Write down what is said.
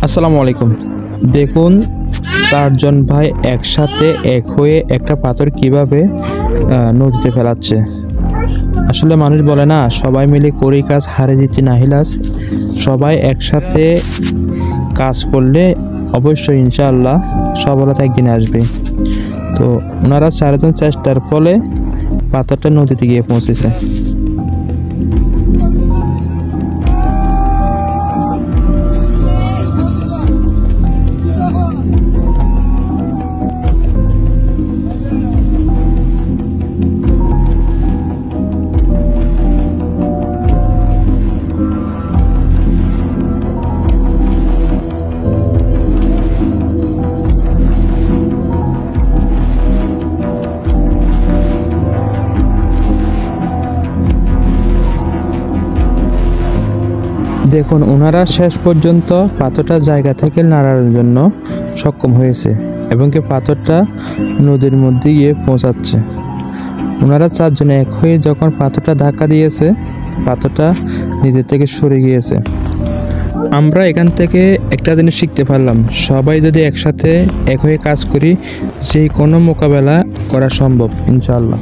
আসসালামু আলাইকুম। দেখুন চারজন ভাই একসাথে এক হয়ে একটা পাথর কিভাবে নদীতে ফেলাচ্ছে। আসলে মানুষ বলে না, সবাই মিলে করি কাজ হারে জিতি নাহিলাস। সবাই একসাথে কাজ করলে অবশ্যই ইনশাআল্লাহ সফলতা একদিন আসবে। তো ওনারা চারজন চেষ্টার ফলে পাথরটা নদীতে গিয়ে পৌঁছেছে। দেখুন ওনারা শেষ পর্যন্ত পাথরটা জায়গা থেকে নাড়ার জন্য সক্ষম হয়েছে এবং কি পাথরটা নদীর মধ্যে গিয়ে পৌঁছাচ্ছে। ওনারা চারজনে এক হয়ে যখন পাথরটা ধাক্কা দিয়েছে, পাথরটা নিজের থেকে সরে গিয়েছে। আমরা এখান থেকে একটা জিনিস শিখতে পারলাম, সবাই যদি একসাথে এক হয়ে কাজ করি যে কোনো মোকাবেলা করা সম্ভব ইনশাআল্লাহ।